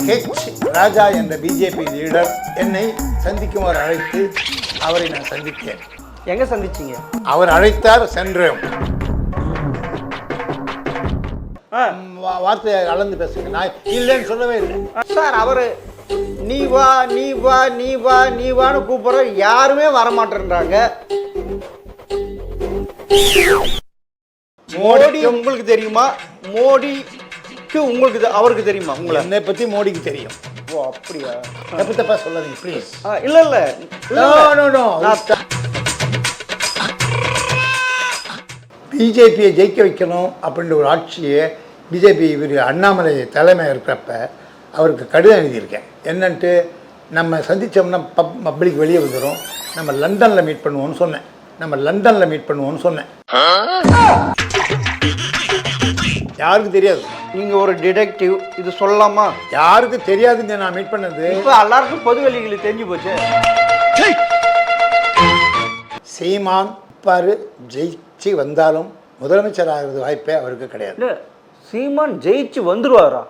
H ராஜா என்ற BJP leader என்னை சந்திக்குமாறு அழைத்து அவரை நான் சந்தித்தேன். எங்க சந்திச்சீங்க? அவர் அழைத்தார், சென்றோம். வார்த்தையை அளந்து பேசுங்க, நான் இல்லைன்னு சொல்லவே இல்லை சார். அவரு நீ வா நீ வா நீ வா நீ வான்னு கூப்பிடுற, யாருமே வரமாட்டேன்றாங்க. மோடி உங்களுக்கு தெரியுமா? மோடிக்கு உங்களுக்கு அவருக்கு தெரியுமா? உங்களை என்னை பற்றி மோடிக்கு தெரியும். ஓ அப்படியா? தப்பு தப்பா சொல்லாதீங்க ப்ளீஸ். இல்ல இல்ல பிஜேபியை ஜெயிக்க வைக்கணும் அப்படின்ற ஒரு ஆட்சியை பிஜேபி இவர் அண்ணாமலை தலைமை இருக்கிறப்ப அவருக்கு கடிதம் எழுதியிருக்கேன். என்னன்ட்டு நம்ம சந்தித்தோம்னா பப்ளிக் வெளியே வந்துடும், நம்ம லண்டனில் மீட் பண்ணுவோம்னு சொன்னேன். யாருக்கு தெரியாது? நீங்க ஒரு டிடெக்டிவ், இது சொல்லலாமா? யாருக்கு தெரியாதுங்க நான் மீட் பண்ணது. இப்போ எல்லாருக்கும் பொது வெளிகளுக்கு தெரிஞ்சு போச்சு. சீமான் பாரு ஜெயிச்சு வந்தாலும் முதலமைச்சர் ஆகிறது வாய்ப்பே அவருக்கு கிடையாது. சீமான் ஜெயிச்சு வந்துருவாரா?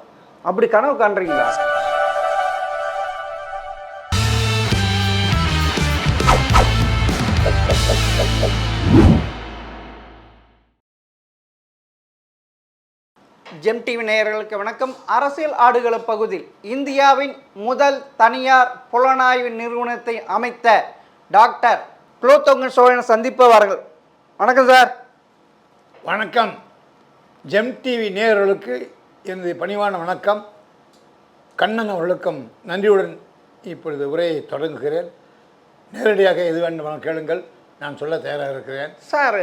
அப்படி கனவு காண்றீங்களா? ஜெம் டிவி நேயர்களுக்கு வணக்கம். அரசியல் ஆடுகள பகுதியில் இந்தியாவின் முதல் தனியார் புலனாய்வு நிறுவனத்தை அமைத்த டாக்டர் குலோத்துங்கன் சோழனை சந்திப்பவர்கள். வணக்கம் சார். வணக்கம். ஜெம் டிவி நேயர்களுக்கு எனது பணிவான வணக்கம். கண்ணன் அவர்களுக்கும் நன்றியுடன் இப்பொழுது உரையை தொடங்குகிறேன். நேரடியாக எது வேண்டுமானால் கேளுங்கள், நான் சொல்ல தயாராக இருக்கிறேன். சார்,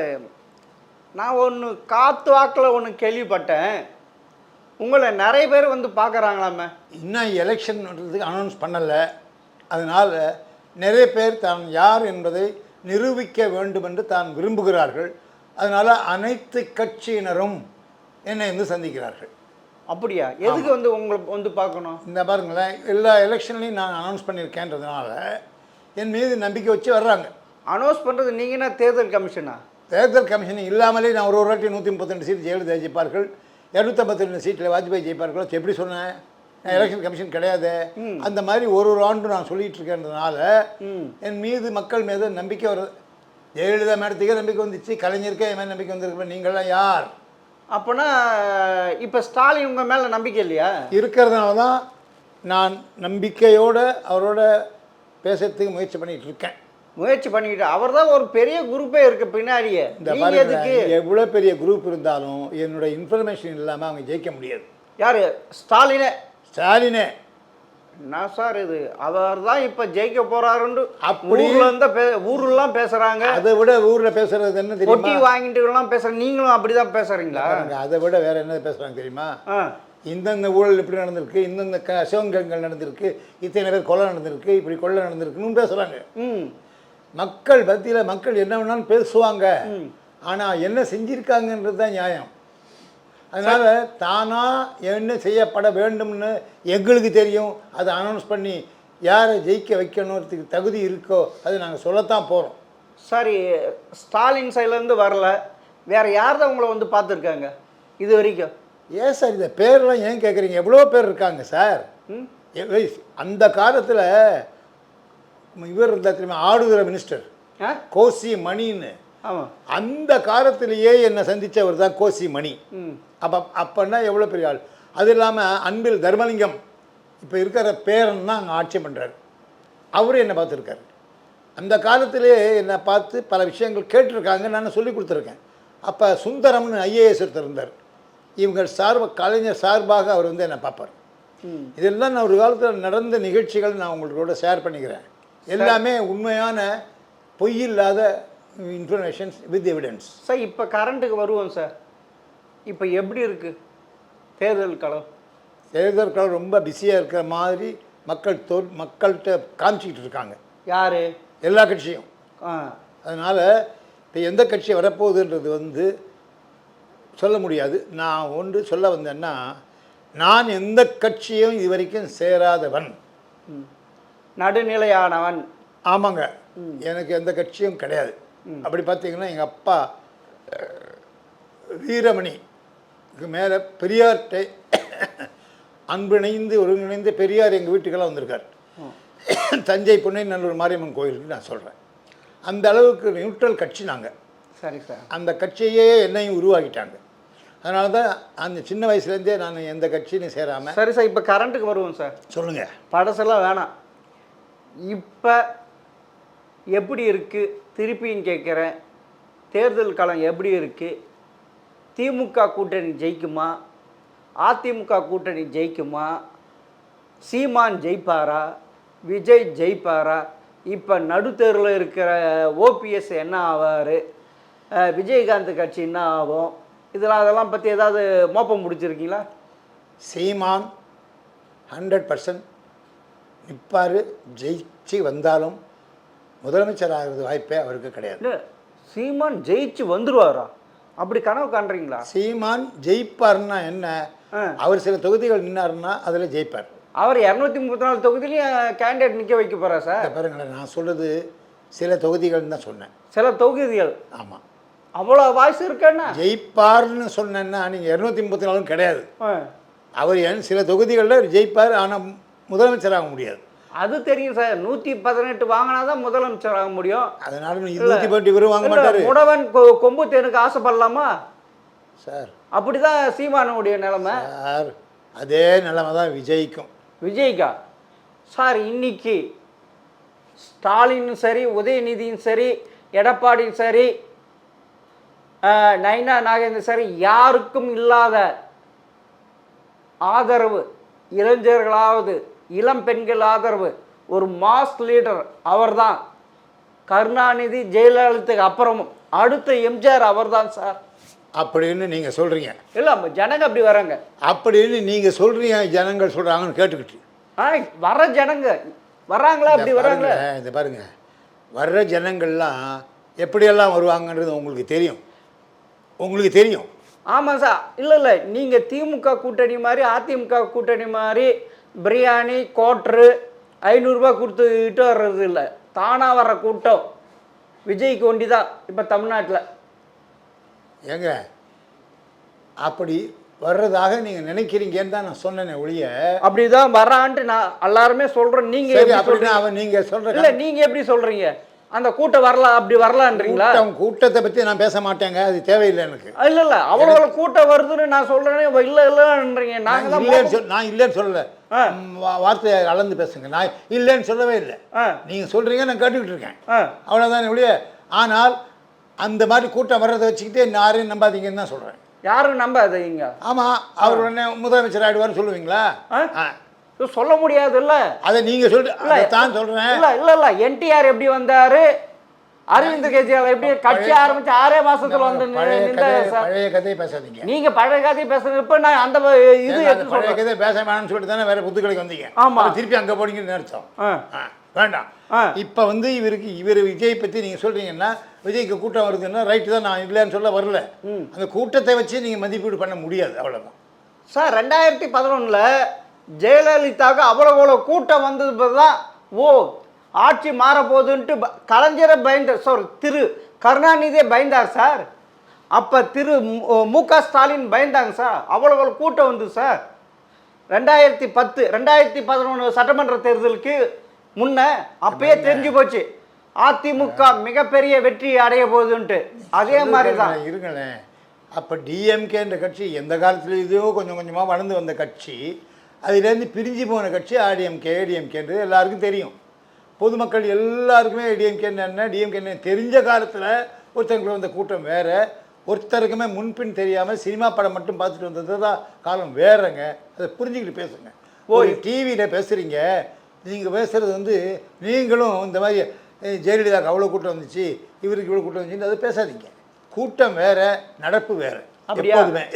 நான் ஒன்று காத்து வாக்கில் ஒன்று கேள்விப்பட்டேன், உங்களை நிறைய பேர் வந்து பார்க்குறாங்களாமே. இன்னும் எலெக்ஷன் அனௌன்ஸ் பண்ணலை, அதனால் நிறைய பேர் தான் யார் என்பதை நிரூபிக்க வேண்டும் என்று தான் விரும்புகிறார்கள். அதனால் அனைத்து கட்சியினரும் என்னை வந்து சந்திக்கிறார்கள். அப்படியா? எதுக்கு வந்து உங்களை வந்து பார்க்கணும்? இந்த பாருங்களேன், எல்லா எலெக்ஷன்லையும் நான் அனௌன்ஸ் பண்ணியிருக்கேன்றதுனால என் மீது நம்பிக்கை வச்சு வர்றாங்க. அனௌன்ஸ் பண்ணுறது நீங்கன்னா தேர்தல் கமிஷனா? தேர்தல் கமிஷன் இல்லாமலே நான் ஒரு வாட்டி 132 சீட் ஜெயலலிதா ஜெயிப்பார்கள், 252 சீட்டில் வாஜ்பாய் ஜெயிப்பார்களோ எப்படி சொன்னேன்? நான் எலெக்ஷன் கமிஷன் கிடையாது. அந்த மாதிரி ஒரு ஆண்டு நான் சொல்லிட்டு இருக்கேன்றதுனால என் மீது மக்கள் மீது நம்பிக்கை வருது. ஜெயலலிதா மேடத்துக்கே நம்பிக்கை வந்துச்சு, கலைஞருக்கே என் மேலே நம்பிக்கை வந்திருக்க. நீங்கள்லாம் யார்? அப்போனா இப்போ ஸ்டாலின் உங்கள் மேலே நம்பிக்கை இல்லையா? இருக்கிறதுனால தான் நான் நம்பிக்கையோடு அவரோட பேசுறதுக்கு முயற்சி பண்ணிகிட்டு இருக்கேன். அவர் தான் ஒரு பெரிய குரூப்பே இருக்கு பின்னாடியே. இந்த மாதிரி எவ்வளோ பெரிய குரூப் இருந்தாலும் என்னோட இன்ஃபர்மேஷன் இல்லாமல் அவங்க ஜெயிக்க முடியாது. யார்? ஸ்டாலினே. என்ன சார் இது? அவர் தான் இப்போ ஜெயிக்க போறாருன்னு ஊர்லாம் பேசுறாங்க. அதை விட ஊரில் பேசுறது என்ன தெரியுமா? பொட்டி வாங்கிட்டு எல்லாம் பேசுறேன். நீங்களும் அப்படிதான் பேசுறீங்களா? அதை விட வேற என்ன பேசுறாங்க தெரியுமா? இந்தந்த ஊழல் இப்படி நடந்திருக்கு, இந்தந்த அசோகங்கள் நடந்திருக்கு, இத்தனை பேர் கொலை நடந்திருக்கு, இப்படி கொள்ளை நடந்திருக்குன்னு பேசுறாங்க. மக்கள் பத்தியில் மக்கள் என்ன வேணாலும் பேசுவாங்க, ஆனால் என்ன செஞ்சிருக்காங்கன்றது தான் நியாயம். அதனால் தானாக என்ன செய்யப்பட வேண்டும்னு எங்களுக்கு தெரியும். அதை அனௌன்ஸ் பண்ணி யாரை ஜெயிக்க வைக்கணுன்றதுக்கு தகுதி இருக்கோ அது நாங்கள் சொல்லத்தான் போகிறோம். சரி, ஸ்டாலின் சைட்லேருந்து வரல, வேறு யார் தான் உங்களை வந்து பார்த்துருக்காங்க இது வரைக்கும்? ஏன் சார் இந்த பேரெலாம் ஏன் கேட்குறீங்க? எவ்வளோ பேர் இருக்காங்க சார். அந்த காலத்தில் இவர் இருந்தால் தெரியுமா, ஆடுதுறை மினிஸ்டர் கோசி மணின்னு. அந்த காலத்திலேயே என்னை சந்தித்தவர் தான் கோசி மணி. அப்பன்னா எவ்வளோ பெரிய ஆள். அது இல்லாமல் அன்பில் தர்மலிங்கம் இப்போ இருக்கிற பேரன் தான் அங்கே ஆட்சி பண்ணுறாரு. அவரும் என்னை பார்த்துருக்காரு. அந்த காலத்திலே என்னை பார்த்து பல விஷயங்கள் கேட்டிருக்காங்க, நான் சொல்லி கொடுத்துருக்கேன். அப்போ சுந்தரம்னு ஐஏஎஸ் ஒருத்தர் இருந்தார். இவங்க கலைஞர் சார்பாக அவர் வந்து என்னை பார்ப்பார். இதெல்லாம் நான் ஒரு காலத்தில் நடந்த நிகழ்ச்சிகள் நான் உங்களோட ஷேர் பண்ணிக்கிறேன். எல்லாமே உண்மையான பொய் இல்லாத இன்ஃபர்மேஷன்ஸ் வித் எவிடன்ஸ். சார், இப்போ கரண்ட்டுக்கு வருவோம் சார். இப்போ எப்படி இருக்குது தேர்தல் களம்? தேர்தல் களம் ரொம்ப பிஸியாக இருக்கிற மாதிரி மக்கள்கிட்ட காமிச்சிக்கிட்டு இருக்காங்க. யார்? எல்லா கட்சியும். அதனால் இப்போ எந்த கட்சி வரப்போகுதுன்றது வந்து சொல்ல முடியாது. நான் ஒன்று சொல்ல வந்தேன்னா, நான் எந்த கட்சியும் இது வரைக்கும் சேராதவன், நடுநிலையானவன். ஆமாங்க, எனக்கு எந்த கட்சியும் கிடையாது. அப்படி பார்த்தீங்கன்னா எங்கள் அப்பா வீரமணிக்கு மேலே பெரியார்கிட்ட அன்பிணைந்து ஒருங்கிணைந்து பெரியார் எங்கள் வீட்டுக்கெல்லாம் வந்திருக்கார். தஞ்சை புன்னைநல்லூர் மாரியம்மன் கோயிலுக்கு நான் சொல்கிறேன். அந்த அளவுக்கு நியூட்ரல் கட்சி நாங்கள். சரி சார். அந்த கட்சியே என்னையும் உருவாக்கிட்டாங்க. அதனால தான் அந்த சின்ன வயசுலேருந்தே நான் எந்த கட்சியும் சேராமல். சரி சார், இப்போ கரண்ட்டுக்கு வருவோம் சார். சொல்லுங்கள். படசெல்லாம் வேணாம். இப்போ எப்படி இருக்குது திருப்பியும் கேட்குறேன், தேர்தல் காலம் எப்படி இருக்குது? திமுக கூட்டணி ஜெயிக்குமா? அதிமுக கூட்டணி ஜெயிக்குமா? சீமான் ஜெயிப்பாரா? விஜய் ஜெயிப்பாரா? இப்போ நடுத்தேர்வில் இருக்கிற ஓபிஎஸ் என்ன ஆவார்? விஜயகாந்த் கட்சி என்ன ஆகும்? அதெல்லாம் பற்றி ஏதாவது மோப்பம் முடிச்சிருக்கீங்களா? சீமான் 100% நிற்பார். ஜெயிச்சு வந்தாலும் முதலமைச்சர் ஆகிறது வாய்ப்பே அவருக்கு கிடையாது. இல்லை, சீமான் ஜெயிச்சு வந்துடுவாரா? அப்படி கனவு காண்றீங்களா? சீமான் ஜெயிப்பார்னா என்ன? அவர் சில தொகுதிகள் நின்னாருன்னா அதில் ஜெயிப்பார். அவர் 234 தொகுதியிலையும் கேண்டிடேட் நிற்க வைக்க போகிறா சார்? பாருங்களேன், நான் சொல்கிறது சில தொகுதிகள் தான் சொன்னேன். சில தொகுதிகள். ஆமாம். அவ்வளோ வாய்ஸ் இருக்கேன்னா ஜெயிப்பார்னு சொன்னேன்னா நீங்கள் 234 கிடையாது. அவர் சில தொகுதிகளில் ஜெயிப்பார், ஆனால் முதலமைச்சராக முடியாது. அது தெரியும் சார். 118 வாங்கினா தான் முதலமைச்சர் ஆக முடியும். அதனால 118 இவரும் வாங்க மாட்டார். முடவன் கொம்பு தேனுக்கு ஆசைப்படலாமா சார்? அப்படிதான் சீமானுடைய நிலைமை சார். அதே நிலைமை தான் விஜய்க்கும். விஜய்க்கா சார்? இன்னைக்கு ஸ்டாலினும் சரி, உதயநிதியும் சரி, எடப்பாடியும் சரி, நைனா நாகேந்திரன் சரி, யாருக்கும் இல்லாத ஆதரவு, இளைஞர்களாவது இளம் பெண்கள் ஆதரவு, ஒரு மாஸ் லீடர் அவர் தான். கருணாநிதி ஜெயலலிதாவுக்கு அப்புறமும் அடுத்த எம்ஜிஆர் அவர் தான் சார் அப்படின்னு நீங்கள் சொல்கிறீங்க. இல்லை, ஜனங்க அப்படி வராங்க அப்படின்னு நீங்கள் சொல்கிறீங்க. ஜனங்கள் சொல்கிறாங்கன்னு கேட்டுக்கிட்டு வர ஜனங்க வர்றாங்களா? அப்படி வராங்களா? இந்த பாருங்க, வர்ற ஜனங்கள்லாம் எப்படியெல்லாம் வருவாங்கன்றது உங்களுக்கு தெரியும். உங்களுக்கு தெரியும். ஆமாம் சார். இல்லை இல்லை, நீங்கள் திமுக கூட்டணி மாதிரி அதிமுக கூட்டணி மாதிரி பிரியாணி கோட்ரு 500 ரூபா கொடுத்துக்கிட்டு வர்றது இல்லை. தானாக வர்ற கூட்டம் விஜய்க்கு ஒண்டி தான் இப்போ தமிழ்நாட்டில். ஏங்க அப்படி வர்றதாக நீங்கள் நினைக்கிறீங்கன்னு தான் நான் சொன்னேனே ஒழிய. அப்படிதான் வர்றான்ட்டு நான் எல்லாருமே சொல்கிறேன். நீங்கள் அப்படின்னா அவன் நீங்கள் சொல்கிற இல்லை, நீங்கள் எப்படி சொல்கிறீங்க? அந்த கூட்டம் வரலாம், அப்படி வரலான்றீங்களா? கூட்டத்தை பற்றி நான் பேச மாட்டேங்க, அது தேவையில்லை எனக்கு. இல்லை இல்லை, அவ்வளோ கூட்டம் வருதுன்னு நான் சொல்கிறேன். இல்லை இல்லைன்றீங்க. நான் இல்லைன்னு சொல்லலை. வார்த்தையை அளந்து பேசுங்க. நான் இல்லைன்னு சொல்லவே இல்லை. நீங்கள் சொல்கிறீங்க, நான் கேட்டுக்கிட்டு இருக்கேன். அவ்வளோதானே ஒழிய. ஆனால் அந்த மாதிரி கூட்டம் வர்றதை வச்சுக்கிட்டே யாரையும் நம்பாதீங்கன்னு தான் சொல்கிறேன். யாரும் நம்பாதீங்க. ஆமாம், அவர் உடனே முதலமைச்சர் ஆகிடுவார்னு சொல்லுவீங்களா? சொல்ல முடியாது. இல்ல அதை நீங்க தான் சொல்றேன். இல்ல இல்ல இல்ல, என்டிஆர் எப்படி வந்தாரு, அரவிந்த் கெஜ்ரிவால் எப்படி கட்சி ஆரம்பிச்சு 6 மாசத்துல வந்து பழைய கதையை பேசாதீங்க. நீங்க பழைய கதையை பேசுறது. இப்ப நான் அந்த இது பழைய கதையை பேச வேணாம்னு சொல்லிட்டு தானே வேற புத்துக்கலைக்கு வந்தீங்க. ஆமா, திருப்பி அங்க போனீங்கன்னு நினைச்சோம். வேண்டாம். இப்ப வந்து இவர் விஜய் பத்தி நீங்க சொல்றீங்கன்னா, விஜய்க்கு கூட்டம் வருதுன்னா ரைட்டு தான். நான் இல்லைன்னு சொல்ல வரல. அந்த கூட்டத்தை வச்சு நீங்க மதிப்பீடு பண்ண முடியாது. அவ்வளவுதான் சார். 2011 ஜெயலலிதாவுக்கு அவ்வளோ கூட்டம் வந்தது தான் ஓ ஆட்சி மாறப்போகுதுன்ட்டு கலைஞரை பயந்தார் சார். திரு கருணாநிதியே பயந்தார் சார். அப்போ திரு மு.க. ஸ்டாலின் பயந்தாங்க சார். அவ்வளோ கூட்டம் வந்து சார். 2010 2011 சட்டமன்ற தேர்தலுக்கு முன்ன அப்பயே தெரிஞ்சு போச்சு அதிமுக மிகப்பெரிய வெற்றி அடைய போகுதுன்ட்டு. அதே மாதிரி தான் இருங்களேன். அப்போ டிஎம்கேன்ற கட்சி எந்த காலத்துல இதோ கொஞ்சம் கொஞ்சமாக வளர்ந்து வந்த கட்சி, அதுலேருந்து பிரிஞ்சு போன கட்சி ஆடிஎம்கே ஏடிஎம்கேன்றது எல்லாருக்கும் தெரியும். பொதுமக்கள் எல்லாருக்குமே ஏடிஎம்கேன்னு என்ன டிஎம்கேன்னு தெரிஞ்ச காலத்தில் ஒருத்தருக்கு வந்த கூட்டம் வேறு, ஒருத்தருக்குமே முன்பின் தெரியாமல் சினிமா படம் மட்டும் பார்த்துட்டு வந்தது தான் காலம் வேறங்க. அதை புரிஞ்சுக்கிட்டு பேசுங்க. ஒரு டிவியில் பேசுகிறீங்க, நீங்கள் பேசுகிறது வந்து நீங்களும் இந்த மாதிரி ஜெயலலிதாவுக்கு அவ்வளோ கூட்டம் வந்துச்சு, இவருக்கு இவ்வளோ கூட்டம் வந்துச்சுன்னு அதை பேசாதீங்க. கூட்டம் வேறு, நடப்பு வேறு.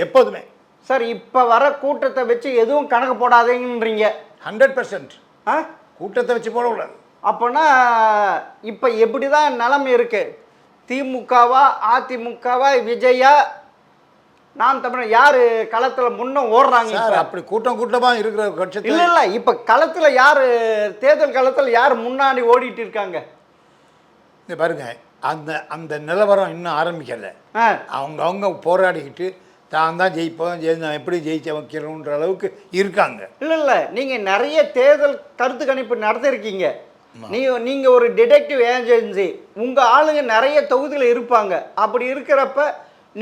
எப்போதுமே சார். இப்போ வர கூட்டத்தை வச்சு எதுவும் கணக்கு போடாதீங்கன்றீங்க. 100% கூட்டத்தை வச்சு போடக்கூடாது. அப்போனா இப்போ எப்படி தான் நிலைமை இருக்குது? திமுகவா அதிமுகவா விஜயா நாம் தமிழர் யார் களத்தில் முன்ன ஓடுறாங்க சார்? அப்படி கூட்டமாக இருக்கிற கட்சி இல்லை இல்லை. இப்போ களத்தில் யார், தேர்தல் களத்தில் யார் முன்னாடி ஓடிட்டு இருக்காங்க? இந்த பாருங்க, அந்த நிலவரம் இன்னும் ஆரம்பிக்கலை. அவங்க போராடிக்கிட்டு தான் தான் ஜெயிப்போம் நான் எப்படி ஜெயிச்ச வைக்கிறோன்ற அளவுக்கு இருக்காங்க. இல்லை நீங்கள் நிறைய தேர்தல் கருத்து கணிப்பு நடத்திருக்கீங்க. நீங்கள் ஒரு டிடெக்டிவ் ஏஜென்சி, உங்கள் ஆளுங்க நிறைய தொகுதியில் இருப்பாங்க. அப்படி இருக்கிறப்ப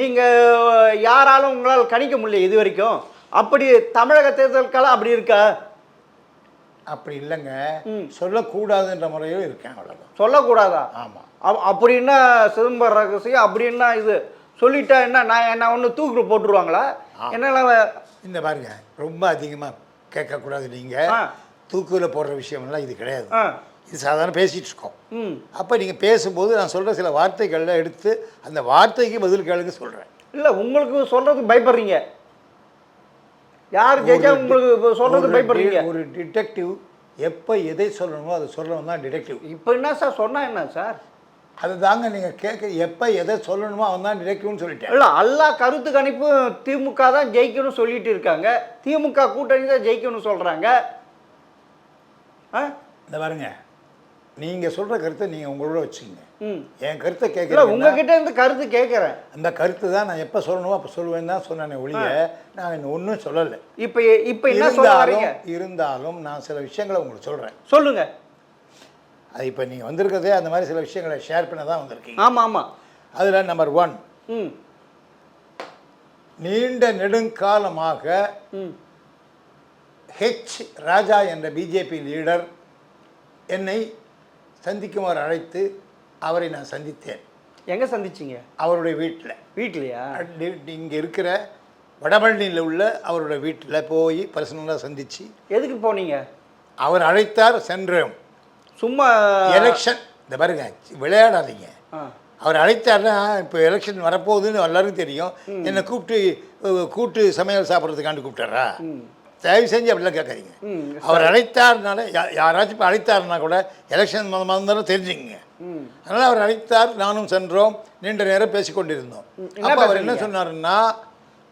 நீங்கள் யாராலும் உங்களால் கணிக்க முடியல இது வரைக்கும். அப்படி தமிழக தேர்தலுக்கெல்லாம் அப்படி இருக்கா? அப்படி இல்லைங்க, சொல்லக்கூடாதுன்ற முறையில் இருக்கேன், அவ்வளோதான். சொல்லக்கூடாதா? ஆமாம். அப்படின்னா சிதம்பரம் ரகசியம் அப்படின்னா இது சொல்லிட்டா என்ன ஒன்று தூக்கு போட்டுருவாங்களா? என்னால் இந்த பாருங்க, ரொம்ப அதிகமாக கேட்கக்கூடாது. நீங்கள் தூக்கில் போடுற விஷயம்லாம் இது கிடையாது. இது சாதாரண பேசிகிட்டு இருக்கோம். அப்போ நீங்கள் பேசும்போது நான் சொல்கிற சில வார்த்தைகளில் எடுத்து அந்த வார்த்தைக்கு பதில் கேளுங்க சொல்கிறேன். இல்லை, உங்களுக்கு சொல்கிறதுக்கு பயப்படுறீங்க. யார் ஜெயிச்சா உங்களுக்கு சொல்கிறது பயப்படுறீங்க? ஒரு டிடெக்டிவ் எப்போ எதை சொல்லணுமோ அதை சொல்லணும் தான் டிடெக்டிவ். இப்போ என்ன சார் சொன்னால் என்ன சார்? அது தாங்க நீங்கள் கேட்க, எப்போ எதை சொல்லணுமோ அவன் தான் டிடெக்டிவ்னு சொல்லிட்டேன். இல்லை, எல்லா கருத்து கணிப்பும் திமுக தான் ஜெயிக்கணும்னு சொல்லிட்டு இருக்காங்க. திமுக கூட்டணி தான் ஜெயிக்கணும்னு சொல்கிறாங்க. இந்த பாருங்க, நீங்கள் சொல்கிற கருத்தை நீங்கள் உங்களோட வச்சுக்கோங்க. என் கருத்தை கேட்குறேன். இல்லை, உங்ககிட்ட இருந்து கருத்து கேட்குறேன். அந்த கருத்து தான் நான் எப்போ சொல்லணுமோ அப்போ சொல்லுவேன் தான் சொன்னேன் ஒழிய நான் இன்னும் ஒன்றும் சொல்லலை. இப்போ என்ன சொல்ல வரீங்க? இருந்தாலும் நான் சில விஷயங்களை உங்களுக்கு சொல்கிறேன். சொல்லுங்கள். அது இப்போ நீங்கள் வந்திருக்கிறதே அந்த மாதிரி சில விஷயங்களை ஷேர் பண்ண தான் வந்திருக்கீங்க. ஆமாம் ஆமாம். அதில் நம்பர் 1, நீண்ட நெடுங்காலமாக ஹெச் ராஜா என்ற பிஜேபி லீடர் என்னை சந்திக்குமாறு அழைத்து அவரை நான் சந்தித்தேன். எங்கே சந்திச்சிங்க? அவருடைய வீட்டில். வீட்லையா? இங்கே இருக்கிற வடபழனியில் உள்ள அவருடைய வீட்டில் போய் பர்சனலாக சந்தித்து. எதுக்கு போனீங்க? அவர் அழைத்தார், சென்றோம். சும்மா எலெக்ஷன், இந்த பாருங்க, விளையாடாதீங்க. அவர் அழைத்தார்னா இப்போ எலெக்ஷன் வரப்போகுதுன்னு எல்லாருக்கும் தெரியும். என்னை கூட்டு சமையல் சாப்பிட்றதுக்காண்டு கூப்பிட்டாரா? தயவு செஞ்சு அப்படிலாம் கேட்காதீங்க. அவர் அழைத்தார்னால யாராச்சும் இப்போ அழைத்தார்னா கூட எலெக்ஷன் மறந்தாலும் தெரிஞ்சுங்க. அதனால் அவர் அழைத்தார், நானும் சென்றோம், நீண்ட நேரம் பேசிக்கொண்டிருந்தோம். அப்போ அவர் என்ன சொன்னாருன்னா,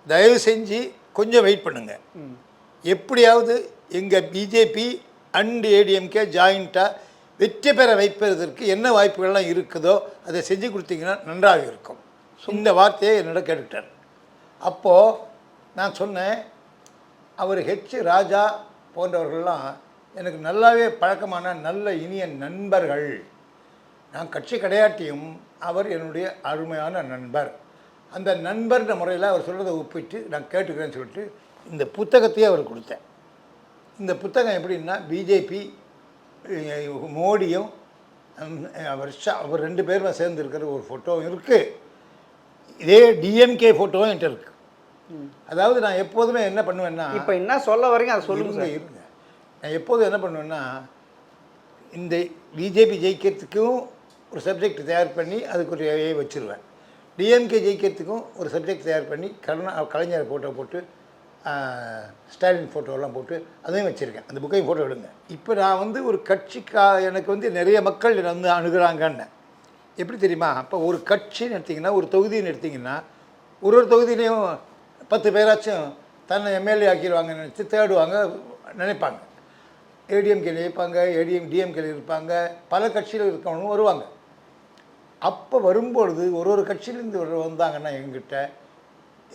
தயவு செஞ்சு கொஞ்சம் வெயிட் பண்ணுங்க, எப்படியாவது எங்கள் பிஜேபி அண்ட் ஏடிஎம்கே ஜாயிண்ட்டாக வெற்றி பெற வைப்பதற்கு என்ன வாய்ப்புகள்லாம் இருக்குதோ அதை செஞ்சு கொடுத்தீங்கன்னா நன்றாக இருக்கும். இந்த வார்த்தையை என்னோட கேட்டுக்கிட்டார். அப்போது நான் சொன்னேன், அவர் ஹெச் ராஜா போன்றவர்கள்லாம் எனக்கு நல்லாவே பழக்கமான நல்ல இனிய நண்பர்கள். நான் கட்சி கிடையாட்டியும் அவர் என்னுடைய அருமையான நண்பர். அந்த நண்பர்ன்ற முறையில் அவர் சொல்கிறத ஒப்பிட்டு நான் கேட்டுக்கிறேன்னு சொல்லிட்டு இந்த புத்தகத்தையே அவர் கொடுத்தேன். இந்த புத்தகம் எப்படின்னா, பிஜேபி மோடியும் அவர் 2 பேரும் சேர்ந்து இருக்கிற ஒரு ஃபோட்டோவும் இருக்குது. இதே டிஎம்கே ஃபோட்டோவும் என்கிட்ட இருக்குது. அதாவது நான் எப்போதுமே என்ன பண்ணுவேன்னா, இப்போ என்ன சொல்ல வரீங்க அதை சொல்லுங்க. இருங்க, நான் எப்போதும் என்ன பண்ணுவேன்னா, இந்த பிஜேபி ஜெயிக்கிறதுக்கும் ஒரு சப்ஜெக்ட் தயார் பண்ணி அதுக்கு ஒரு வச்சுருவேன். டிஎம்கே ஜெயிக்கிறதுக்கும் ஒரு சப்ஜெக்ட் தயார் பண்ணி கலைஞர் ஃபோட்டோ போட்டு ஸ்டாலின் ஃபோட்டோலாம் போட்டு அதையும் வச்சுருக்கேன். அந்த புக்கையும் ஃபோட்டோ எடுங்க. இப்போ நான் ஒரு எனக்கு நிறைய மக்கள் என்னை அணுகிறாங்கன்னு எப்படி தெரியுமா? அப்போ ஒரு கட்சின்னு எடுத்திங்கன்னா, ஒரு தொகுதின்னு எடுத்திங்கன்னா, ஒரு தொகுதியிலையும் 10 பேராச்சும் தன்னை எம்எல்ஏ ஆக்கிடுவாங்கன்னு நினச்சி தேடுவாங்க, நினைப்பாங்க. ஏடிஎம்கேல இருப்பாங்க, டிஎம்கேல இருப்பாங்க, பல கட்சியில் இருக்கவங்களும் வருவாங்க. அப்போ வரும்பொழுது ஒரு கட்சியிலேருந்து வந்தாங்கன்னா, எங்கிட்ட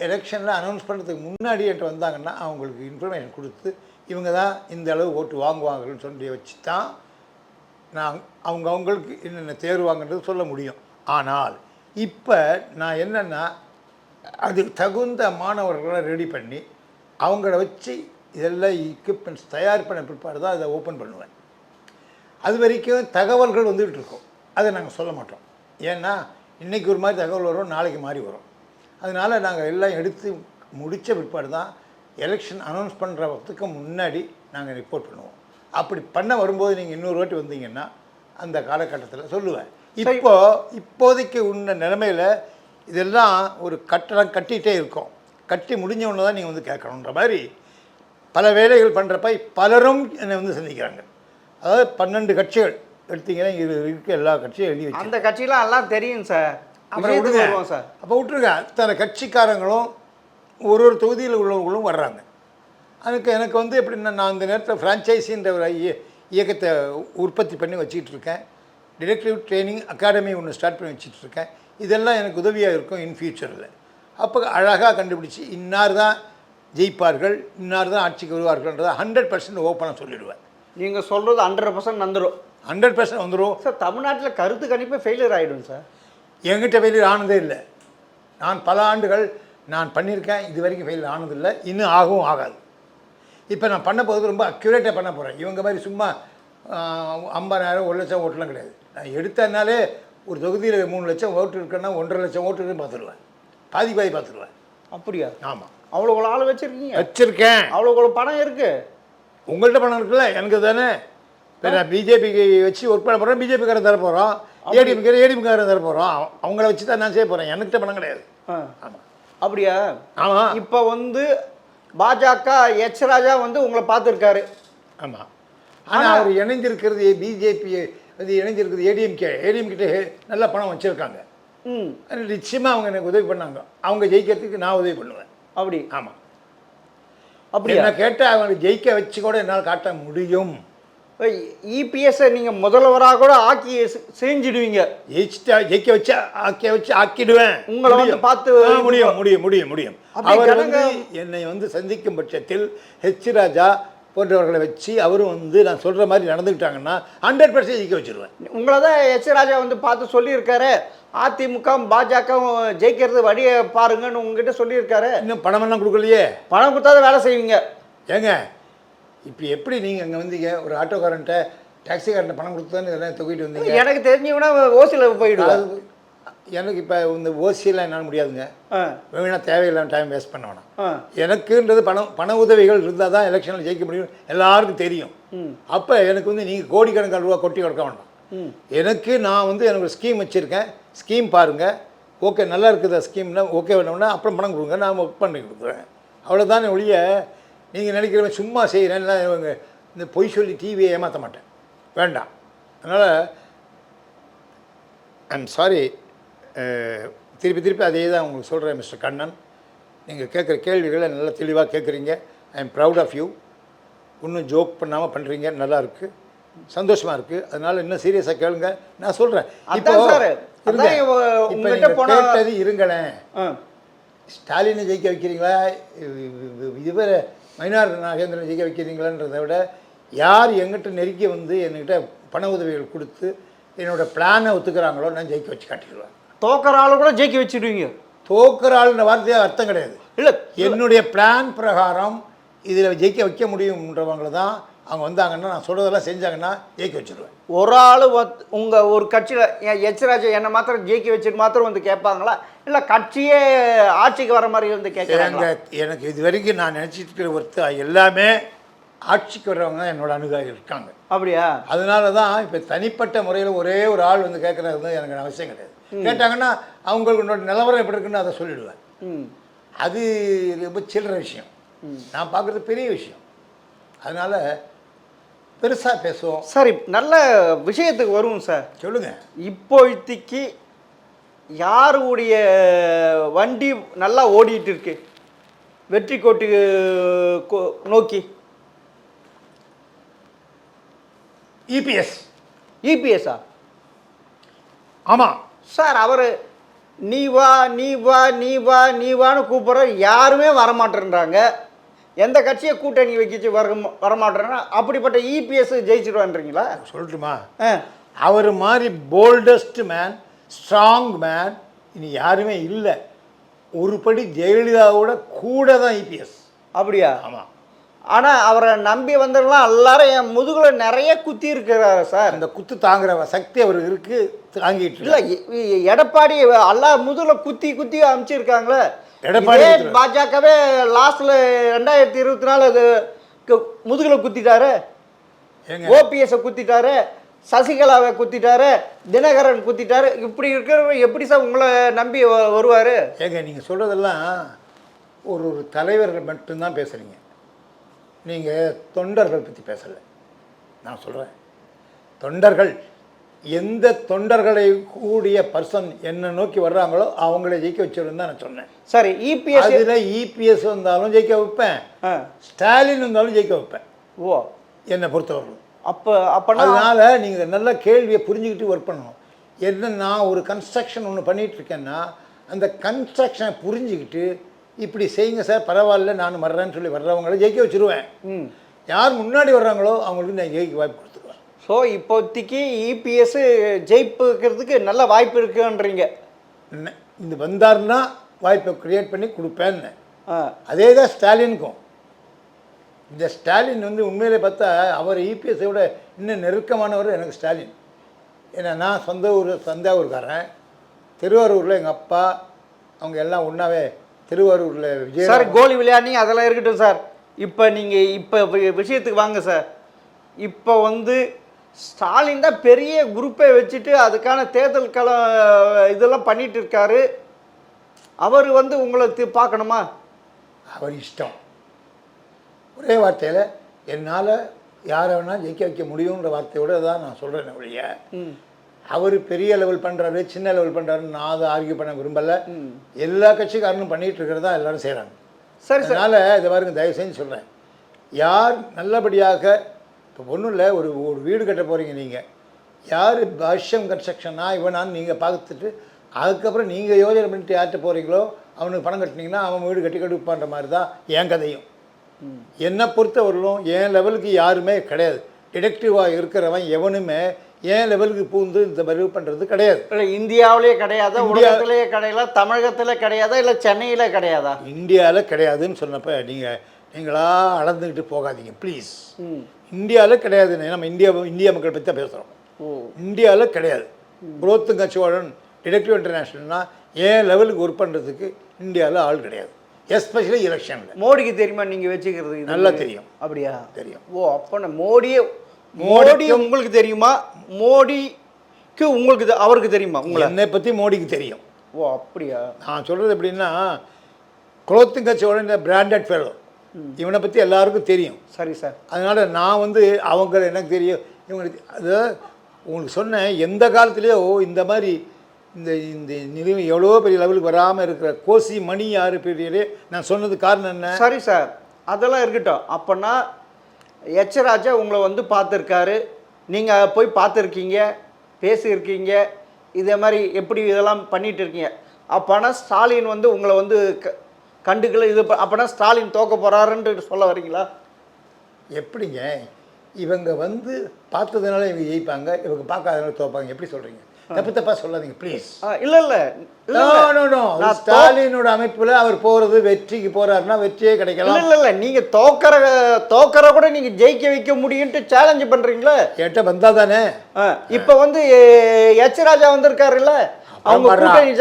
எலெக்ஷனில் அனௌன்ஸ் பண்ணுறதுக்கு முன்னாடி என்கிட்ட வந்தாங்கன்னா அவங்களுக்கு இன்ஃபர்மேஷன் கொடுத்து இவங்க தான் இந்த அளவு ஓட்டு வாங்குவாங்கன்னு சொல்லி வச்சு தான் நான் அவங்களுக்கு என்னென்ன தேர்வாங்கன்றது சொல்ல முடியும். ஆனால் இப்போ நான் என்னென்னா, அது தகுந்த மாணவர்களை ரெடி பண்ணி அவங்கள வச்சு இதெல்லாம் எக்யூப்மெண்ட்ஸ் தயார் பண்ண பிற்பாடு தான் அதை ஓப்பன் பண்ணுவேன். அது வரைக்கும் தகவல்கள் வந்துகிட்டு இருக்கோம், அதை நாங்கள் சொல்ல மாட்டோம். ஏன்னா இன்றைக்கி ஒரு மாதிரி தகவல் வரும், நாளைக்கு மாறி வரும். அதனால் நாங்கள் எல்லாம் எடுத்து முடித்த பிற்பாடு தான் எலெக்ஷன் அனௌன்ஸ் பண்ணுறதுக்கு முன்னாடி நாங்கள் ரிப்போர்ட் பண்ணுவோம். அப்படி பண்ண வரும்போது நீங்கள் இன்னொரு வாட்டி வந்தீங்கன்னா அந்த காலகட்டத்தில் சொல்லுவேன். இப்போதைக்கு உள்ள நிலைமையில் இதெல்லாம் ஒரு கட்டடம் கட்டிகிட்டே இருக்கோம், கட்டி முடிஞ்சவொன்னு தான் நீங்கள் கேட்கணுன்ற மாதிரி பல வேலைகள் பண்ணுறப்ப பலரும் என்னை சந்திக்கிறாங்க. அதாவது 12 கட்சிகள் எடுத்தீங்கன்னா இது இருக்க எல்லா கட்சியும் எழுதி வச்சு அந்த கட்சியெலாம் எல்லாம் தெரியும் சார். அப்புறம் விடுங்க சார். அப்போ விட்டுருங்க, அத்தனை கட்சிக்காரங்களும் ஒரு தொகுதியில் உள்ளவங்களும் வர்றாங்க. அதுக்கு எனக்கு எப்படின்னா, நான் அந்த நேரத்தில் ஃப்ரான்ச்சைஸின்ற ஒரு இயக்கத்தை உற்பத்தி பண்ணி வச்சுக்கிட்டு இருக்கேன். டிரெக்டிவ் ட்ரைனிங் அகாடமி ஒன்று ஸ்டார்ட் பண்ணி வச்சுட்ருக்கேன். இதெல்லாம் எனக்கு உதவியாக இருக்கும் இன் ஃபியூச்சரில். அப்போ அழகாக கண்டுபிடிச்சி இன்னார் தான் ஜெயிப்பார்கள், இன்னார் தான் ஆட்சிக்கு வருவார்கள்ன்றதை 100% ஓப்பனாக சொல்லிடுவேன். நீங்கள் சொல்கிறது 100% வந்துடும். 100% வந்துடும் சார். தமிழ்நாட்டில் கருத்து கணிப்பே ஃபெயிலியர் ஆகிடும் சார். என்கிட்ட ஃபெயிலியர் ஆனதே இல்லை. நான் பல ஆண்டுகள் நான் பண்ணியிருக்கேன், இது வரைக்கும் ஃபெயிலியர் ஆனதில்லை, இன்னும் ஆகவும் ஆகாது. இப்போ நான் பண்ண போகிறது ரொம்ப அக்யூரேட்டாக பண்ண போகிறேன். இவங்க மாதிரி சும்மா 50,000 1 லட்சம் ஓட்டுலாம் கிடையாது. நான் எடுத்தனாலே ஒரு தொகுதியில் 3 லட்சம் ஓட்டு இருக்குன்னா 1.5 லட்சம் ஓட்டு இருக்குன்னு பார்த்துருவேன், பாதி பார்த்துருவேன். அப்படியா? ஆமாம். அவ்வளோ ஆள் வச்சுருக்கீங்க? வச்சுருக்கேன். அவ்வளோ பணம் இருக்குது உங்கள்கிட்ட பணம் இருக்குல்ல, எனக்கு தானே. இப்போ நான் பிஜேபிக்கு வச்சு ஒர்க் பண்ண போகிறேன், பிஜேபிக்காரன் தர போகிறோம், ஏடிஎம்காரன் தர போகிறோம், அவங்கள வச்சு தான் நான் செய்ய போகிறேன். எனக்கிட்ட பணம் கிடையாது. ஆமாம். அப்படியா? ஆமாம். இப்போ பாஜக எச் ராஜா உங்களை பார்த்துருக்காரு. ஆமாம். ஆனால் அவர் இணைஞ்சிருக்கிறது பிஜேபி இணைஞ்சிருக்கிறது ஏடிஎம்கிட்ட நல்லா பணம் வச்சுருக்காங்க. நிச்சயமாக அவங்க எனக்கு உதவி பண்ணாங்க. அவங்க ஜெயிக்கிறதுக்கு நான் உதவி பண்ணுவேன். அப்படி? ஆமாம். அப்படி என்ன கேட்டால் அவங்களை ஜெயிக்க வச்சு கூட என்னால் காட்ட முடியும். இபிஎஸ்ஸை நீங்கள் முதல்வராக கூட ஆக்கி செஞ்சிடுவீங்க. ஜெயிக்க வச்சு ஆக்கிடுவேன். உங்களை பார்த்து முடியும் முடியும் முடியும் முடியும் அவர் என்னை சந்திக்கும் பட்சத்தில் ஹெச் ராஜா போன்றவர்களை வச்சு அவரும் நான் சொல்கிற மாதிரி நடந்துக்கிட்டாங்கன்னா 100% ஜெயிக்க வச்சுருவேன். உங்களை தான் எச் ராஜா பார்த்து சொல்லியிருக்காரு, அதிமுக பாஜக ஜெயிக்கிறது வழியை பாருங்கன்னு உங்ககிட்ட சொல்லியிருக்காரு. இன்னும் பணமெல்லாம் கொடுக்கலையே. பணம் கொடுத்தாதான் வேலை செய்வீங்க. ஏங்க இப்போ எப்படி நீங்கள் அங்கே வந்தீங்க? ஒரு ஆட்டோக்காரன்ட்ட டாக்ஸிக்காரன்ட்ட பணம் கொடுத்து தானே இதெல்லாம் தூக்கிட்டு வந்தீங்க. எனக்கு தெரிஞ்சவனா ஓசியில் போயிடுவேன். எனக்கு இப்போ இந்த ஓசியெல்லாம் என்னால் முடியாதுங்க. வேணா தேவையில்லாம டைம் வேஸ்ட் பண்ண வேணாம். எனக்குன்றது பண உதவிகள் இருந்தால் தான் எலெக்ஷனில் ஜெயிக்க முடியும், எல்லாருக்கும் தெரியும். அப்போ எனக்கு நீங்கள் கோடிக்கணக்கான ரூபா கொட்டி கொடுக்க வேண்டாம். எனக்கு நான் எனக்கு ஒரு ஸ்கீம் வச்சுருக்கேன், ஸ்கீம் பாருங்கள், ஓகே நல்லா இருக்குது ஸ்கீம்னா ஓகே வேணும்னா அப்புறம் பணம் கொடுங்க, நான் ஒர்க் பண்ணி கொடுக்குறேன். அவ்வளோதானே ஒழிய நீங்கள் நினைக்கிறவங்க சும்மா செய்கிறேன்னா இவங்க இந்த பொய் சொல்லி டிவியை ஏமாற்ற மாட்டேன், வேண்டாம். அதனால் ஐம் சாரி, திருப்பி அதே தான் உங்களுக்கு சொல்கிறேன் மிஸ்டர் கண்ணன். நீங்கள் கேட்குற கேள்விகளை நல்லா தெளிவாக கேட்குறீங்க. I am proud of you. இன்னும் ஜோக் பண்ணாமல் பண்ணுறீங்க, நல்லா இருக்குது, சந்தோஷமாக இருக்குது. அதனால் இன்னும் சீரியஸாக கேளுங்க, நான் சொல்கிறேன். இப்போ கேட்டது இருங்களேன். ஸ்டாலினை ஜெயிக்க வைக்கிறீங்களா, இவரை மைனார் நாகேந்திரன் ஜெயிக்க வைக்கிறீங்களான்றதை விட யார் எங்கிட்ட நெருக்கி என்கிட்ட பண உதவிகள் கொடுத்து என்னோடய பிளானை ஒத்துக்கிறாங்களோ நான் ஜெயிக்க வச்சு காட்டிடுவேன். தோக்கிற ஆளு கூட ஜெயிக்க வச்சுடுவீங்க. தோக்கிற ஆளுன்ற வார்த்தையாக அர்த்தம் கிடையாது. இல்லை, என்னுடைய பிளான் பிரகாரம் இதில் ஜெயிக்க வைக்க முடியும்ன்றவங்கள தான் அவங்க வந்தாங்கன்னா, நான் சொல்கிறதெல்லாம் செஞ்சாங்கன்னா ஜெயிக்க வச்சுருவேன். ஒரு ஆள் உங்கள் ஒரு கட்சியில் எச் ராஜா என்னை மாத்திரம் ஜெயிக்க வச்சுட்டு மாத்திரம் கேட்பாங்களா, இல்லை கட்சியே ஆட்சிக்கு வர மாதிரி கேட்குறாங்க? எனக்கு இது வரைக்கும் நான் நினச்சிட்டு இருக்கிற ஒருத்தர் எல்லாமே ஆட்சிக்கு வர்றவங்க தான் என்னோட அணுகாக இருக்காங்க. அப்படியா? அதனால தான் இப்போ தனிப்பட்ட முறையில் ஒரே ஒரு ஆள் கேட்குறது எனக்கு அவசியம் கிடையாது. கேட்டாங்கன்னா அவங்களோட நிலவரம் எப்படி இருக்குன்னு அதை சொல்லிடுவேன். அது ரொம்ப சில்லற விஷயம், நான் பார்க்குறது பெரிய விஷயம். அதனால் பெருசாக பேசுவோம். சரி, நல்ல விஷயத்துக்கு வருவோம் சார். சொல்லுங்கள். இப்போதைக்கு யாருடைய வண்டி நல்லா ஓடிட்டு இருக்கு வெற்றி கோட்டுக்கு நோக்கி? இபிஎஸ்ஸா? ஆமாம் சார். அவர் நீ வா நீ வா நீ வா நீ வான்னு கூப்பிட்ற, யாருமே வரமாட்டேன்றாங்க. எந்த கட்சியை கூட்டணி வைக்கிச்சு வரமாட்டேன்னா அப்படிப்பட்ட இபிஎஸ் ஜெயிச்சிடுவான்றீங்களா? சொல்லட்டுமா? அவர் மாதிரி போல்டஸ்ட் மேன், ஸ்ட்ராங் மேன் இனி யாருமே இல்லை. ஒரு படி ஜெயலலிதாவோட கூட தான் இபிஎஸ். அப்படியா? ஆமாம். ஆனால் அவரை நம்பி வந்தவங்களாம் எல்லாரும் என் முதுகில் நிறைய குத்தி இருக்கிறாரு சார். அந்த குத்து தாங்குற சக்தி அவர் இருக்கு, தாங்கிட்டு இல்லை. எடப்பாடி எல்லா முதுகில் குத்தி குத்தி அனுப்பிச்சிருக்காங்களே. எடப்பாடி பாஜகவே லாஸ்ட்ல 2024 அது முதுகில் குத்திட்டாரு, ஓபிஎஸ் குத்திட்டாரு, சசிகலாவை குத்திட்டாரு, தினகரன் குத்திட்டாரு. இப்படி இருக்கிறவங்க எப்படி சார் உங்களை நம்பி வருவார்? ஏங்க நீங்கள் சொல்கிறதெல்லாம் ஒரு தலைவர்கள் மட்டும்தான் பேசுகிறீங்க, நீங்கள் தொண்டர்கள் பற்றி பேசலை. நான் சொல்கிறேன், தொண்டர்கள் எந்த தொண்டர்களை கூடிய பர்சன் என்ன நோக்கி வர்றாங்களோ அவங்கள ஜெயிக்க வச்சிருந்தா நான் சொன்னேன். சரி, இபிஎஸ் இதில் இபிஎஸ் வந்தாலும் ஜெயிக்க வைப்பேன், ஸ்டாலின் வந்தாலும் ஜெயிக்க வைப்பேன். ஓ, என்னை பொறுத்தவரைக்கும். அப்போ அதனால் நீங்கள் நல்ல கேள்வியை புரிஞ்சுக்கிட்டு ஒர்க் பண்ணணும். என்ன நான் ஒரு கன்ஸ்ட்ரக்ஷன் ஒன்று பண்ணிகிட்டு இருக்கேன்னா அந்த கன்ஸ்ட்ரக்ஷனை புரிஞ்சுக்கிட்டு இப்படி செய்யுங்க சார் பரவாயில்ல நான் வர்றேன்னு சொல்லி வர்றவங்கள ஜெயிக்க வச்சுருவேன். யார் முன்னாடி வர்றாங்களோ அவங்களுக்கு நான் ஜெயிக்க வாய்ப்பு கொடுத்துருவேன். ஸோ இப்போதைக்கு இபிஎஸ் ஜெயிப்புக்கிறதுக்கு நல்ல வாய்ப்பு இருக்குன்றீங்க. இந்த வந்தாருன்னா வாய்ப்பை க்ரியேட் பண்ணி கொடுப்பேன்னு. அதே தான் ஸ்டாலினுக்கும். இந்த ஸ்டாலின் வந்து உண்மையிலே பார்த்தா அவர் இபிஎஸ்ஸை விட இன்னும் நெருக்கமானவர் எனக்கு ஸ்டாலின். ஏன்னா நான் சொந்த ஊர் தஞ்சாவூர்காரன். திருவாரூரில் எங்கள் அப்பா அவங்க எல்லாம் ஒன்றாவே திருவாரூரில் விஜய் சார் கோலி விளையாடி அதெல்லாம் இருக்கட்டும் சார். இப்போ நீங்கள் இப்போ விஷயத்துக்கு வாங்க சார். இப்போ வந்து ஸ்டாலின் தான் பெரிய குரூப்பை வச்சுட்டு அதுக்கான தேர்தல் இதெல்லாம் பண்ணிட்டு இருக்காரு. அவர் வந்து உங்களுக்கு பார்க்கணுமா? அவர் இஷ்டம். ஒரே வார்த்தையில் என்னால் யாரை வேணால் ஜெயிக்க வைக்க முடியுன்ற வார்த்தையோடு தான் நான் சொல்கிறேன் ஒழிய அவர் பெரிய லெவல் பண்ணுறாரு சின்ன லெவல் பண்ணுறாருன்னு நான் அதை ஆர்கியூ பண்ண விரும்பலை. எல்லா கட்சிக்காரனும் பண்ணிகிட்டு இருக்கிறதா எல்லோரும் செய்கிறாங்க. சரி, அதனால் இதை பாருங்க தயவு செஞ்சு சொல்கிறேன். யார் நல்லபடியாக இப்போ ஒன்றும் இல்லை, ஒரு வீடு கட்ட போகிறீங்க நீங்கள், யார் பாஷ்யம் கன்ஸ்ட்ரக்ஷனா இவனான்னு நீங்கள் பார்த்துட்டு அதுக்கப்புறம் நீங்கள் யோஜனை பண்ணிட்டு யார்கிட்ட போகிறீங்களோ அவனுக்கு பணம் கட்டினீங்கன்னா அவன் வீடு கட்டி கட்டுப்பான்ற மாதிரி தான் என் கதையும். என்னை பொறுத்தவரையிலும் என் லெவலுக்கு யாருமே கிடையாது. டிடெக்டிவாக இருக்கிறவன் எவனுமே என் லெவலுக்கு பூந்து இந்த பதிவு பண்ணுறது கிடையாது. இல்லை இந்தியாவிலே கிடையாதா, உலகத்திலேயே கிடையாதா, தமிழகத்தில் கிடையாதா, இல்லை சென்னையில் கிடையாதா? இந்தியாவில் கிடையாதுன்னு சொன்னப்போ நீங்களா அளந்துக்கிட்டு போகாதீங்க ப்ளீஸ். இந்தியாவில் கிடையாதுன்னு நம்ம இந்தியா மக்கள் பற்றி தான் பேசுகிறோம். இந்தியாவில் கிடையாது. குரோத்துங்க சோழன் டிடெக்டிவ் இன்டர்நேஷ்னல்னா என் லெவலுக்கு ஒர்க் பண்ணுறதுக்கு இந்தியாவில் ஆள் கிடையாது. எஸ்பெஷலி எலெக்ஷனில். மோடிக்கு தெரியுமா நீங்கள் வச்சுக்கிறது? நல்லா தெரியும். அப்படியா? தெரியும். ஓ அப்போ மோடி உங்களுக்கு தெரியுமா? மோடிக்கு உங்களுக்கு அவருக்கு தெரியுமா? என்னை பற்றி மோடிக்கு தெரியும். ஓ அப்படியா? நான் சொல்கிறது எப்படின்னா குலோத்துங்க சோழன் பிராண்டட் ஃபெலோ, இவனை பற்றி எல்லாருக்கும் தெரியும். சரி சார். அதனால் நான் வந்து அவங்க எனக்கு தெரியும் இவங்களுக்கு அது உங்களுக்கு சொன்னேன். எந்த காலத்துலேயோ இந்த மாதிரி இந்த இந்த நிலைமை எவ்வளோ பெரிய லெவலுக்கு வராமல் இருக்கிற கோசி மணி யார் பெரிய நான் சொன்னது காரணம் என்ன? சரி சார் அதெல்லாம் இருக்கட்டும். அப்போனா எச் ராஜா உங்களை வந்து பார்த்துருக்காரு, நீங்கள் போய் பார்த்துருக்கீங்க, பேசியிருக்கீங்க, இதே மாதிரி எப்படி இதெல்லாம் பண்ணிகிட்டு இருக்கீங்க. அப்போனா ஸ்டாலின் வந்து உங்களை வந்து கண்டுக்கல இது அப்போனா ஸ்டாலின் தோக்க போகிறாருன்ட்டு சொல்ல வரீங்களா? எப்படிங்க இவங்க வந்து பார்த்ததுனால இவங்க ஜெயிப்பாங்க, இவங்க பார்க்காதனால தோப்பாங்க, எப்படி சொல்கிறீங்க? தப்பா சொல்லாதீங்க ப்ளீஸ். இல்லை இல்லை ஸ்டாலினோட அமைப்பில் அவர் போகிறது வெற்றிக்கு போகிறாருன்னா வெற்றியே கிடைக்கலாம். இல்லை இல்லை நீங்கள் தோக்கற கூட நீங்கள் ஜெயிக்க வைக்க முடியும்ட்டு சேலஞ்சு பண்ணுறீங்களா? என்கிட்ட வந்தால் தானே. இப்போ வந்து எச் ராஜா வந்திருக்காருல்ல, அவங்க கூட்டணி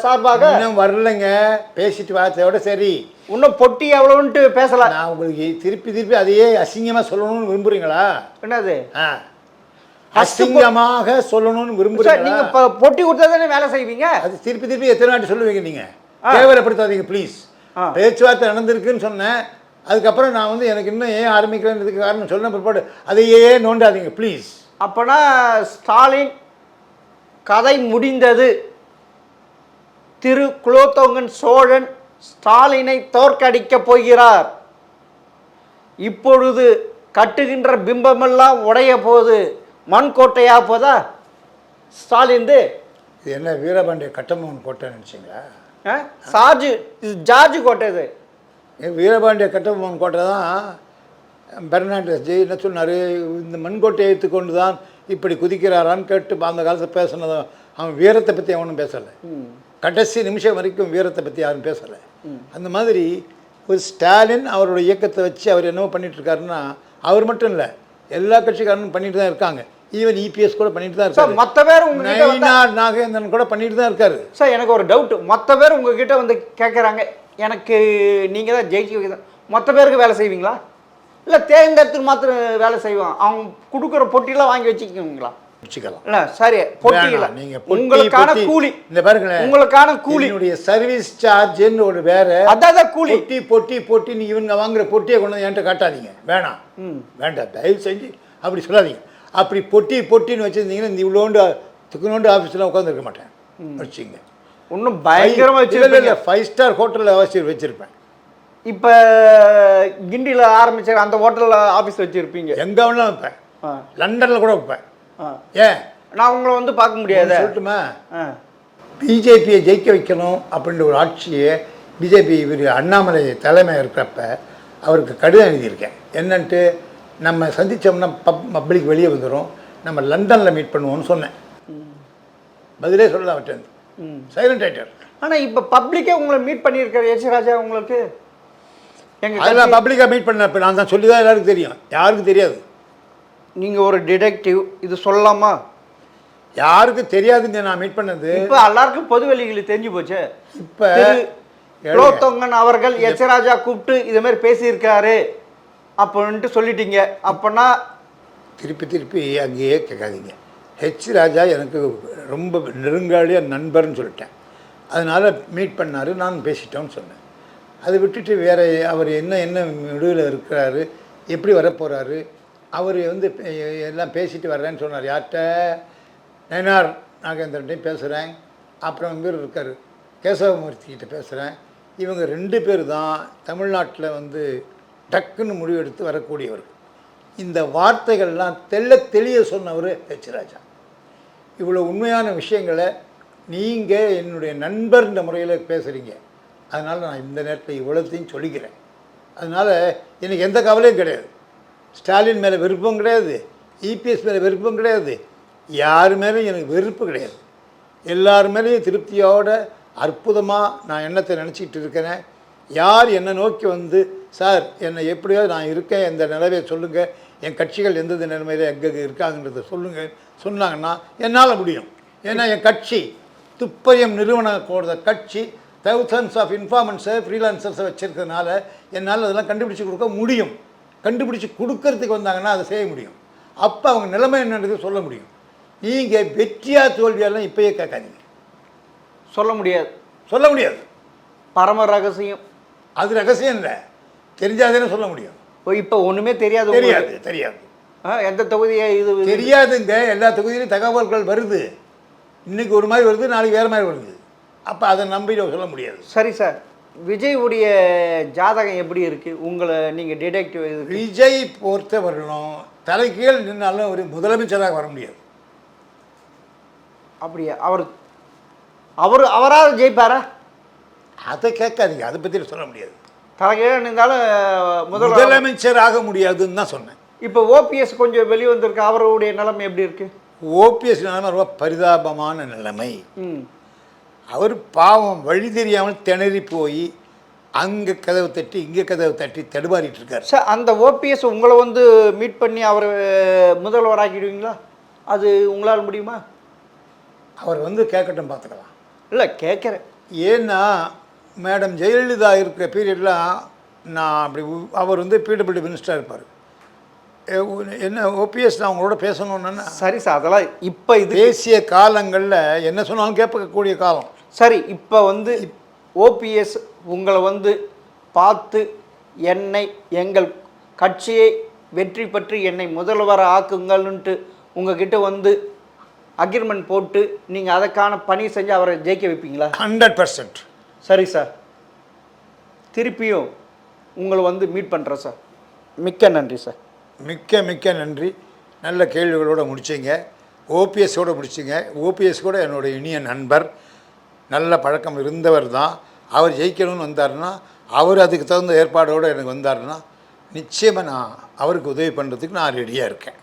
சார்பாக இன்னும் வரலைங்க, பேசிட்டு வார்த்தையோட சரி. இன்னும் பொட்டி எவ்வளோன்ட்டு பேசலாம். நான் உங்களுக்கு திருப்பி அதையே அசிங்கமாக சொல்லணும்னு விரும்புகிறீங்களா? என்னது அசிங்கமாக சொல்லணும்னு விரும்புகிறீங்க? நீங்க பொட்டி கொடுத்தா தானே வேலை செய்வீங்க. அது திருப்பி எத்தனை வாட்டி சொல்லுவீங்க? நீங்கள் கேவலப்படுத்தாதீங்க ப்ளீஸ். பேச்சுவார்த்தை நடந்திருக்குன்னு சொன்னேன், அதுக்கப்புறம் நான் வந்து எனக்கு இன்னும் ஏன் ஆரம்பிக்கிறேன்றதுக்கு காரணம் சொன்ன பிற்பாடு அதையே நோண்டாதீங்க ப்ளீஸ். அப்போனா ஸ்டாலின் கதை முடிந்தது. திரு குலோத்துங்கன் சோழன் ஸ்டாலினை தோற்கடிக்க போகிறார். இப்பொழுது கட்டுகின்ற பிம்பமெல்லாம் உடைய போது மண்கோட்டையா போதா ஸ்டாலின்? இது என்ன வீரபாண்டிய கட்டபொம்மன் கோட்டை நினச்சிங்களா? ஜார்ஜ் கோட்டை. இது வீரபாண்டிய கட்டபொம்மன் கோட்டை தான். பெர்னாண்டஸ் ஜி என்ன சொன்னார்? இந்த மண்கோட்டையை எடுத்துக்கொண்டு தான் இப்படி குதிக்கிறாரான்னு கேட்டு அந்த காலத்தில் பேசினது. அவன் வீரத்தை பற்றி அவனும் பேசலை, கடைசி நிமிஷம் வரைக்கும் வீரத்தை பற்றி யாரும் பேசலை. அந்த மாதிரி ஒரு ஸ்டாலின் அவரோட இயக்கத்தை வச்சு அவர் என்னவோ பண்ணிகிட்ருக்காருன்னா அவர் மட்டும் இல்லை, எல்லா கட்சிக்காரனும் பண்ணிட்டு தான் இருக்காங்க. ஈவன் இபிஎஸ் கூட பண்ணிட்டு தான் இருக்காரு. மற்ற பேர் உங்ககிட்ட நாகேந்திரன் கூட பண்ணிட்டு தான் இருக்காரு. சார் எனக்கு ஒரு டவுட், மற்ற பேர் உங்ககிட்ட வந்து கேட்குறாங்க, எனக்கு நீங்கள் தான் ஜெயிக்க வைக்க, மற்ற பேருக்கு வேலை செய்வீங்களா இல்லை தேர்ந்தெடுத்து மாத்திரம் வேலை செய்வான்? அவங்க கொடுக்குற பொட்டியெல்லாம் வாங்கி வச்சுக்குவீங்களா? வச்சுக்கலாம். இல்லை சரி பொட்டியில் நீங்கள் உங்களுக்கான கூலி இந்த பாருங்களேன், உங்களுக்கான கூலி சர்வீஸ் சார்ஜ்னு ஒரு வேற, அதான் கூலி. பொட்டி நீ இவங்க வாங்குற பொட்டியை கொண்டு வந்து என்கிட்ட காட்டாதீங்க, வேணாம் வேண்டாம் தயவு செஞ்சு அப்படி சொல்லாதீங்க. அப்படி பொட்டின்னு வச்சுருந்தீங்கன்னா இந்த இவ்வளோண்டு துக்குனோண்டு ஆஃபீஸில் உட்காந்துருக்க மாட்டேன். வச்சுங்க இன்னும் பயங்கரமாக வச்சுருப்பீங்க. 5 ஸ்டார் ஹோட்டலில் அவசியம் வச்சுருப்பேன். இப்போ கிண்டியில் ஆரம்பிச்ச அந்த ஹோட்டலில் ஆஃபீஸ் வச்சுருப்பீங்க. எங்கே வேணாலும் வைப்பேன், லண்டனில் கூட வைப்பேன். ஏன் நான் உங்களை வந்து பார்க்க முடியாது சொல்லட்டுமா? பிஜேபியை ஜெயிக்க வைக்கணும் அப்படின்ற ஒரு ஆட்சியை பிஜேபி இவர் அண்ணாமலை தலைமை இருக்கிறப்ப அவருக்கு கடிதம் எழுதியிருக்கேன். என்னன்ட்டு நம்ம சந்தித்தோம்னா பப்ளிக் வெளியே வந்துடும், நம்ம லண்டனில் மீட் பண்ணுவோம்னு சொன்னேன். பதிலே சொல்லலாம் அவர்கிட்ட, சைலண்ட் ஆகிட்டார். ஆனால் இப்போ பப்ளிக்கே உங்களை மீட் பண்ணியிருக்காரு எச் ராஜா உங்களுக்கு. அதெல்லாம் பப்ளிக்காக மீட் பண்ண நான் தான் சொல்லி தான் எல்லாருக்கும் தெரியும், யாருக்கும் தெரியாது. நீங்கள் ஒரு டிடெக்டிவ், இது சொல்லலாமா? யாருக்கும் தெரியாதுங்க நான் மீட் பண்ணது. இப்போ எல்லாருக்கும் பொது வெளிகளுக்கு தெரிஞ்சு போச்சு. இப்போ குலோத்துங்கன் அவர்கள் எச் ராஜா கூப்பிட்டு இது மாதிரி பேசியிருக்காரு அப்படின்ட்டு சொல்லிட்டீங்க. அப்போனா திருப்பி அங்கேயே கேட்காதீங்க. ஹெச் ராஜா எனக்கு ரொம்ப நெருங்காலிய நண்பர்னு சொல்லிட்டேன். அதனால் மீட் பண்ணார், நான் பேசிட்டோன்னு சொன்னேன். அதை விட்டுட்டு வேறு அவர் என்ன முடிவில் இருக்கிறாரு, எப்படி வரப்போகிறாரு, அவர் வந்து எல்லாம் பேசிட்டு வர்றேன்னு சொன்னார். யார்கிட்ட? நயனார் நாகேந்திரன்ட்டையும் பேசுகிறேன், அப்புறம் இவர் இருக்கார் கேசவமூர்த்திகிட்ட பேசுகிறேன். இவங்க 2 பேர் தான் தமிழ்நாட்டில் வந்து டக்குன்னு முடிவெடுத்து வரக்கூடியவர். இந்த வார்த்தைகள்லாம் தெளிய சொன்னவர் ஹெச் ராஜா. இவ்வளோ உண்மையான விஷயங்களை நீங்கள் என்னுடைய நண்பர்ன்ற முறையில் பேசுகிறீங்க. அதனால் நான் இந்த நேரத்தில் இவ்வளோத்தையும் சொல்லிக்கிறேன். அதனால் எனக்கு எந்த கவலையும் கிடையாது. ஸ்டாலின் மேலே விருப்பம் கிடையாது, இபிஎஸ் மேலே விருப்பம் கிடையாது, யார் மேலேயும் எனக்கு வெறுப்பு கிடையாது. எல்லார் மேலேயும் திருப்தியோட அற்புதமாக நான் எண்ணத்தை நினச்சிக்கிட்டு இருக்கிறேன். யார் என்னை நோக்கி வந்து சார் என்னை எப்படியோ நான் இருக்கேன், இந்த நிலைமையை சொல்லுங்கள், என் கட்சிகள் எந்தெந்த நிலைமையில் எங்கே இருக்காங்கன்றதை சொல்லுங்கள் சொன்னாங்கன்னா என்னால் முடியும். ஏன்னா என் கட்சி துப்பறியும் நிறுவனத்தோட கட்சி தௌசண்ட்ஸ் ஆஃப் இன்ஃபார்மன்ஸை ஃப்ரீலான்சர்ஸை வச்சுருக்கிறதுனால என்னால் அதெல்லாம் கண்டுபிடிச்சி கொடுக்க முடியும். கண்டுபிடிச்சி கொடுக்கறதுக்கு வந்தாங்கன்னா அதை செய்ய முடியும். அப்போ அவங்க நிலைமை என்னன்றது சொல்ல முடியும். நீங்கள் வெற்றியா தோல்வியெல்லாம் இப்போயே கேட்காதீங்க. சொல்ல முடியாது. பரம ரகசியம். அது ரகசியம் இல்லை, தெரிஞ்சாதானே சொல்ல முடியும். இப்போ ஒன்றுமே தெரியாது. தெரியாது. எந்த தொகுதியை இது தெரியாதுங்க. எல்லா தொகுதியிலும் தகவல்கள் வருது. இன்றைக்கி ஒரு மாதிரி வருது, நாளைக்கு வேறு மாதிரி வருது. அப்போ அதை நம்பி சொல்ல முடியாது. சரி சார், விஜய் உடைய ஜாதகம் எப்படி இருக்குது? உங்களை நீங்கள் டிடெக்டிவ் விஜய் பொறுத்த வரணும் தலைகீழ் நின்னாலும் ஒரு முதலமைச்சராக வர முடியாது. அப்படியா? அவராக ஜெயிப்பாரா? அதை கேட்காதீங்க, அதை பற்றி சொல்ல முடியாது. தலைகீழ நின்றாலும் முதலமைச்சராக முடியாதுன்னு தான் சொன்னேன். இப்போ ஓபிஎஸ் கொஞ்சம் வெளியே வந்திருக்கு, அவருடைய நிலைமை எப்படி இருக்குது? ஓபிஎஸ் நிலைமை ரொம்ப பரிதாபமான நிலைமை. அவர் பாவம் வழி தெரியாமல் திணறி போய் அங்கே கதவு தட்டி இங்கே கதவு தட்டி தடுமாறிட்டு இருக்கார். சார், அந்த ஓபிஎஸ் உங்களை வந்து மீட் பண்ணி அவர் முதல்வராக்கிடுவீங்களா? அது உங்களால் முடியுமா? அவர் வந்து கேட்கட்டும், பார்த்துக்கலாம். இல்லை கேட்குறேன். ஏன்னா மேடம் ஜெயலலிதா இருக்கிற பீரியட்லாம் நான் அப்படி அவர் வந்து பிடபிள்யூ மினிஸ்டராக இருப்பார். என்ன ஓபிஎஸ் நான் அவங்களோட பேசணுன்னா சரி சார், அதெல்லாம் இப்போ இது தேசிய காலங்களில் என்ன சொன்னாலும் கேட்கக்கூடிய காலம். சரி, இப்போ வந்து ஓபிஎஸ் உங்களை வந்து பார்த்து எங்கள் கட்சியை வெற்றி பெற்று என்னை முதல்வர் ஆக்குங்கள்ன்ட்டு உங்ககிட்ட வந்து அக்ரிமெண்ட் போட்டு நீங்கள் அதற்கான பணி செஞ்சு அவரை ஜெயிக்க வைப்பீங்களா? 100%. சரி சார், திருப்பியும் உங்களை வந்து மீட் பண்ணுறேன் சார். மிக்க நன்றி சார். மிக்க நன்றி. நல்ல கேள்விகளோடு முடிச்சிங்க. ஓபிஎஸோடு முடிச்சிங்க. ஓபிஎஸ் கூட என்னோட இனிய நண்பர், நல்ல பழக்கம் இருந்தவர் தான். அவர் ஜெயிக்கணும்னு வந்தாருன்னா, அவர் அதுக்கு தகுந்த ஏற்பாடோடு எனக்கு வந்தாருன்னா நிச்சயமாக நான் அவருக்கு உதவி பண்ணுறதுக்கு நான் ரெடியாக இருக்கேன்.